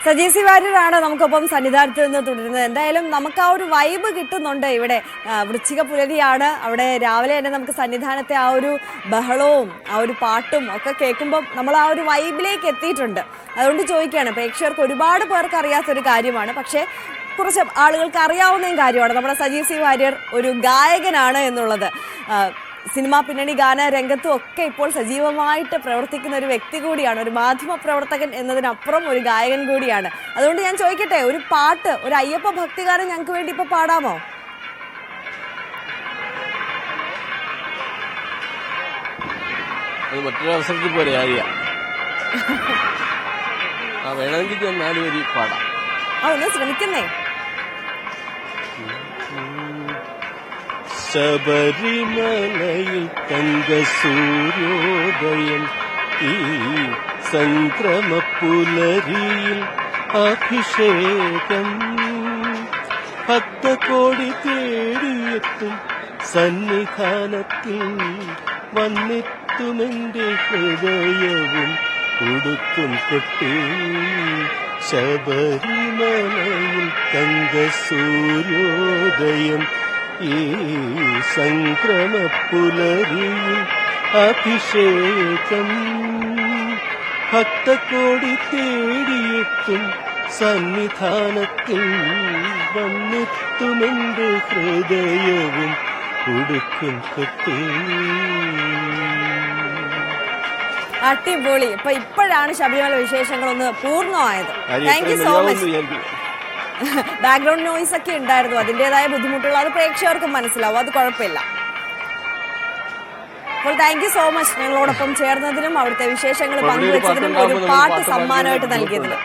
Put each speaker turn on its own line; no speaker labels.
Saji C വാര്യരാണ് നമുക്കൊപ്പം സന്നിധാനത്ത് നിന്ന് തുടരുന്നത്. എന്തായാലും നമുക്ക് ആ ഒരു വൈബ് കിട്ടുന്നുണ്ട്. ഇവിടെ വൃശ്ചിക പുലരിയാണ്. അവിടെ രാവിലെ തന്നെ നമുക്ക് സന്നിധാനത്തെ ആ ഒരു ബഹളവും ആ ഒരു പാട്ടും ഒക്കെ കേൾക്കുമ്പോൾ നമ്മൾ ആ ഒരു വൈബിലേക്ക് എത്തിയിട്ടുണ്ട്. അതുകൊണ്ട് ചോദിക്കുകയാണ്, പ്രേക്ഷകർക്ക് ഒരുപാട് പേർക്ക് അറിയാത്തൊരു കാര്യമാണ്, പക്ഷേ കുറച്ച് ആളുകൾക്ക് അറിയാവുന്നതും കാര്യമാണ്. നമ്മുടെ സജി സി വാര്യർ ഒരു ഗായകനാണ് എന്നുള്ളത്. സിനിമാ പിന്നണി ഗാന രംഗത്തും ഒക്കെ ഇപ്പോൾ സജീവമായിട്ട് പ്രവർത്തിക്കുന്ന ഒരു വ്യക്തി കൂടിയാണ്. ഒരു മാധ്യമ പ്രവർത്തകൻ എന്നതിനപ്പുറം ഒരു ഗായകൻ കൂടിയാണ്. അതുകൊണ്ട് ഞാൻ ചോദിക്കട്ടെ, ഒരു പാട്ട്, ഒരു അയ്യപ്പ ഭക്തിഗാനം ഞങ്ങൾക്ക് വേണ്ടി ഇപ്പൊ പാടാമോ?
മറ്റൊരവസരത്തിൽ പോലെ വേണമെങ്കിൽ ഞാൻ 4 വരി പാടാം.
ഒന്ന് ശ്രമിക്കുന്നേ.
ശബരിമലയിൽ തങ്കസൂര്യോദയം, ഈ സംക്രമപ്പുലരിയിൽ അഭിഷേകം, ഭക്തകോടി തേടിയെത്തും സന്നിധാനത്തിൽ വന്നെത്തുമെന്റെ ഹൃദയവും ഉടുക്കും കൊട്ടി. ശബരിമലയിൽ തങ്കസൂര്യോദയം, ഈ സംക്രമപ്പുലരിയിൽ അഭിഷേകം, ഭക്തകോടി തേടിയെത്തും സന്നിധാനത്തിൽ വന്നെത്തുമെന്റെ ഹൃദയവും ഉടുക്കും കൊട്ടി.
അടിപൊളി. ഇപ്പോഴാണ് ശബരിമല വിശേഷങ്ങളൊന്ന് പൂർണ്ണമായത്. Thank you so much. Background noise ഒക്കെ ഉണ്ടായിരുന്നു, അതിൻ്റെതായ ബുദ്ധിമുട്ടുകൾ അത് പ്രേക്ഷകർക്കും മനസ്സിലാവും, അത് കുഴപ്പമില്ല. അപ്പോൾ താങ്ക് യു സോ മച്ച് ഞങ്ങളോടൊപ്പം ചേർന്നതിനും അവിടുത്തെ വിശേഷങ്ങൾ പങ്കുവച്ചതിനും ഒരു പാട്ട് സമ്മാനമായിട്ട് നൽകിയതിനും.